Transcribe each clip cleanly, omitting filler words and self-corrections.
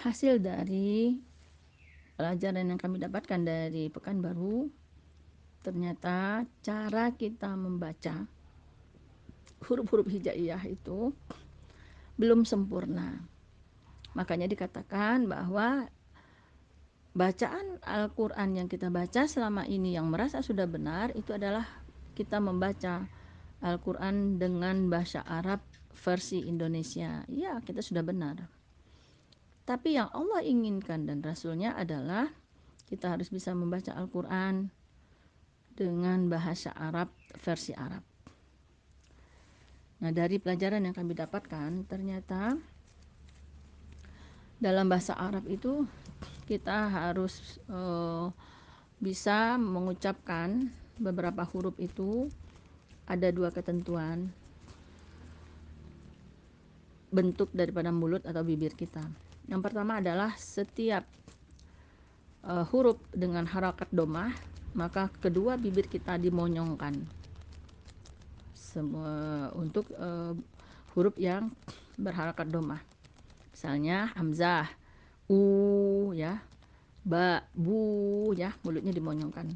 hasil dari pelajaran yang kami dapatkan dari Pekanbaru, ternyata cara kita membaca huruf-huruf hijaiyah itu belum sempurna. Makanya dikatakan bahwa bacaan Al-Quran yang kita baca selama ini yang merasa sudah benar itu adalah kita membaca Al-Quran dengan bahasa Arab versi Indonesia. Ya, kita sudah benar. Tapi yang Allah inginkan dan Rasulnya adalah kita harus bisa membaca Al-Quran dengan bahasa Arab versi Arab. Nah, dari pelajaran yang kami dapatkan, ternyata dalam bahasa Arab itu kita harus bisa mengucapkan beberapa huruf itu ada dua ketentuan bentuk daripada mulut atau bibir kita. Yang pertama adalah setiap huruf dengan harakat domah, maka kedua bibir kita dimonyongkan untuk huruf yang berharakat domah. Misalnya hamzah, ya, ba, bu, ya, mulutnya dimonyongkan.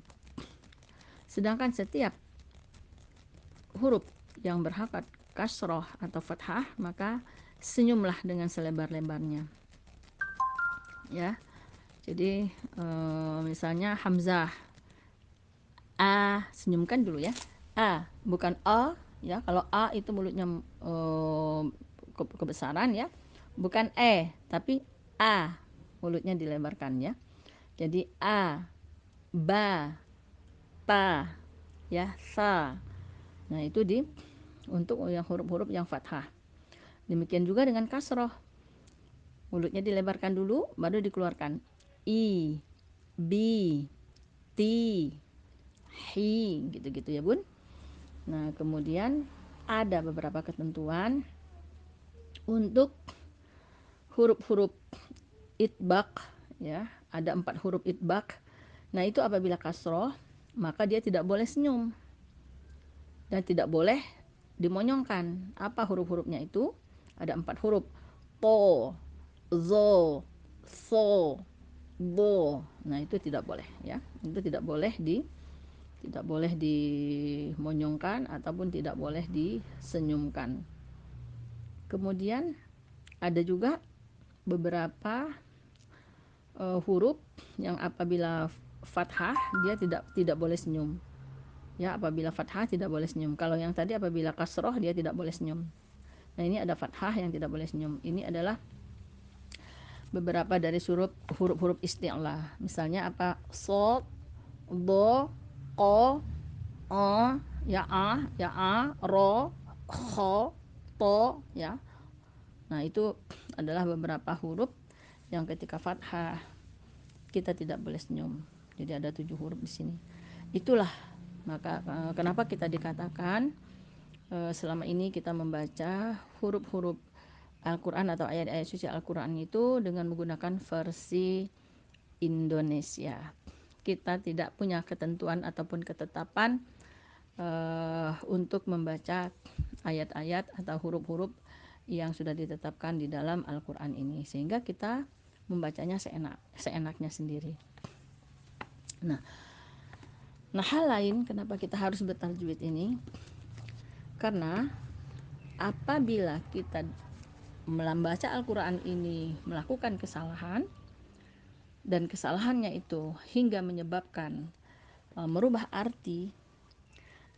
Sedangkan setiap huruf yang berharakat kasroh atau fathah, maka senyumlah dengan selebar-lebarnya. Ya, jadi misalnya hamzah, a, senyumkan dulu ya, a, bukan o, ya. Kalau a itu mulutnya kebesaran ya, bukan tapi a, mulutnya dilebarkan ya. Jadi a, ba, ta, ya, sa. Nah, itu untuk yang huruf-huruf yang fathah. Demikian juga dengan kasroh, mulutnya dilebarkan dulu baru dikeluarkan. I, bi, ti, hi, gitu-gitu ya Bun. Nah, kemudian ada beberapa ketentuan untuk huruf-huruf itbaq, ya. Ada 4 huruf itbaq. Nah, itu apabila kasroh maka dia tidak boleh senyum dan tidak boleh dimonyongkan. Apa huruf-hurufnya itu? Ada 4 huruf. To, zo, so, bo. Nah, itu tidak boleh ya. Itu tidak boleh dimonyongkan ataupun tidak boleh disenyumkan. Kemudian ada juga beberapa huruf yang apabila fathah dia tidak boleh senyum. Ya, apabila fathah tidak boleh senyum. Kalau yang tadi apabila kasroh dia tidak boleh senyum. Nah, ini ada fathah yang tidak boleh senyum. Ini adalah beberapa dari huruf-huruf isti'la. Misalnya apa? Sod, do, ko, o, ya, ro, kho, to, ya. Nah, itu adalah beberapa huruf yang ketika fathah kita tidak boleh senyum. Jadi ada 7 huruf di sini. Itulah maka kenapa kita dikatakan selama ini kita membaca huruf-huruf Al-Quran atau ayat-ayat suci Al-Quran itu dengan menggunakan versi Indonesia. Kita tidak punya ketentuan ataupun ketetapan untuk membaca ayat-ayat atau huruf-huruf yang sudah ditetapkan di dalam Al-Quran ini, sehingga kita membacanya seenaknya sendiri. Nah, hal lain kenapa kita harus bertajwid ini, karena apabila kita membaca Al-Quran ini melakukan kesalahan dan kesalahannya itu hingga menyebabkan merubah arti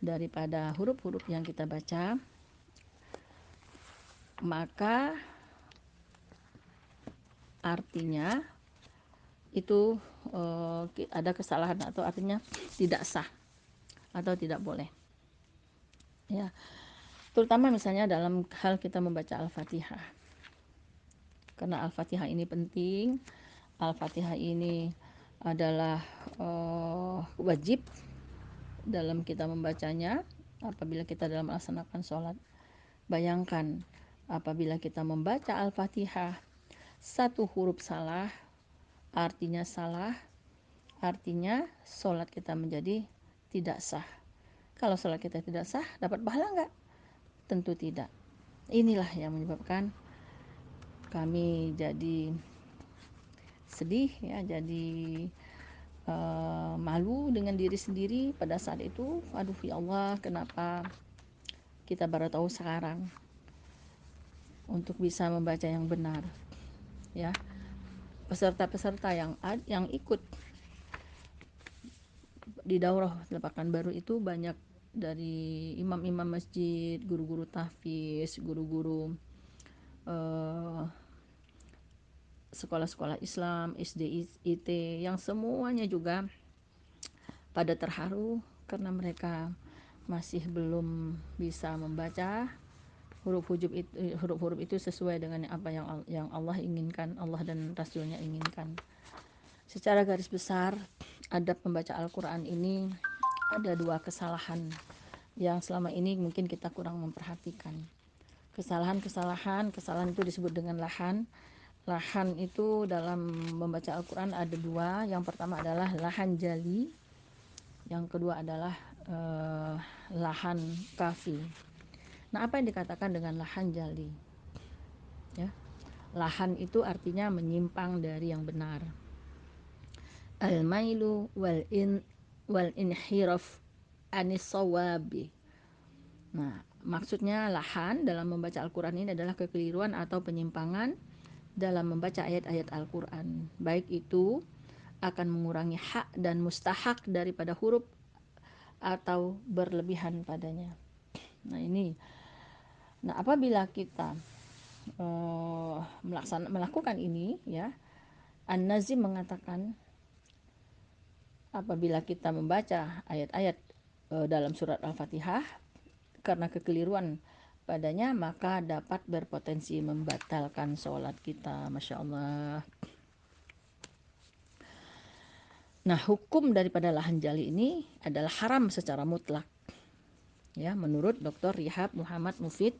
daripada huruf-huruf yang kita baca, maka artinya itu ada kesalahan atau artinya tidak sah atau tidak boleh. Ya, terutama misalnya dalam hal kita membaca Al-Fatihah. Karena Al-Fatihah ini penting, Al-Fatihah ini adalah wajib dalam kita membacanya apabila kita dalam melaksanakan sholat. Bayangkan apabila kita membaca Al-Fatihah satu huruf salah, artinya salah, artinya sholat kita menjadi tidak sah. Kalau sholat kita tidak sah, dapat pahala enggak? Tentu tidak. Inilah yang menyebabkan kami jadi sedih ya, jadi malu dengan diri sendiri pada saat itu. Aduh ya Allah, kenapa kita baru tahu sekarang untuk bisa membaca yang benar ya. Peserta-peserta yang ikut di daurah Lapangan Baru itu banyak dari imam-imam masjid, guru-guru tahfiz, guru-guru sekolah-sekolah Islam, SD, IT, yang semuanya juga pada terharu karena mereka masih belum bisa membaca huruf-huruf itu sesuai dengan apa yang Allah inginkan, Allah dan Rasulnya inginkan. Secara garis besar, adab membaca Al-Quran ini ada 2 kesalahan yang selama ini mungkin kita kurang memperhatikan. Kesalahan itu disebut dengan lahan. Lahan itu dalam membaca Al-Quran ada 2. Yang pertama adalah lahan jali, yang kedua adalah lahan kafi. Nah, apa yang dikatakan dengan lahan jali? Ya, lahan itu artinya menyimpang dari yang benar. Al-mailu wal inhiraf anis sawabi. Nah, maksudnya lahan dalam membaca Al-Quran ini adalah kekeliruan atau penyimpangan dalam membaca ayat-ayat Al-Quran. Baik itu akan mengurangi hak dan mustahak daripada huruf atau berlebihan padanya. Nah, apabila kita melakukan ini ya, An-Nazim mengatakan apabila kita membaca ayat-ayat dalam surat Al-Fatihah karena kekeliruan padanya, maka dapat berpotensi membatalkan sholat kita. Masya Allah. Nah, hukum daripada lahan jali ini adalah haram secara mutlak. Ya, menurut Dr. Rihab Muhammad Mufid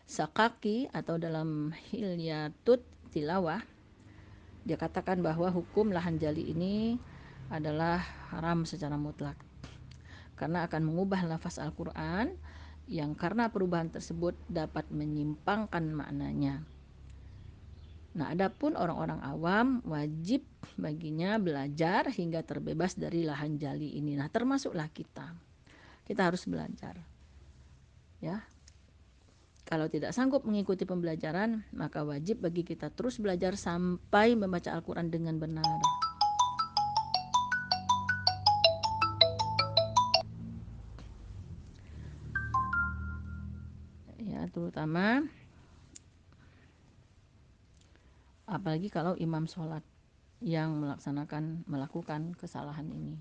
Sakaki atau dalam Hilyatut Tilawah, dia katakan bahwa hukum lahan jali ini adalah haram secara mutlak karena akan mengubah lafaz Al-Quran yang karena perubahan tersebut dapat menyimpangkan maknanya. Nah, adapun orang-orang awam wajib baginya belajar hingga terbebas dari lahan jali ini. Nah, termasuklah kita. Kita harus belajar. Ya. Kalau tidak sanggup mengikuti pembelajaran, maka wajib bagi kita terus belajar sampai membaca Al-Quran dengan benar. Ya, terutama apalagi kalau imam sholat yang melakukan kesalahan ini.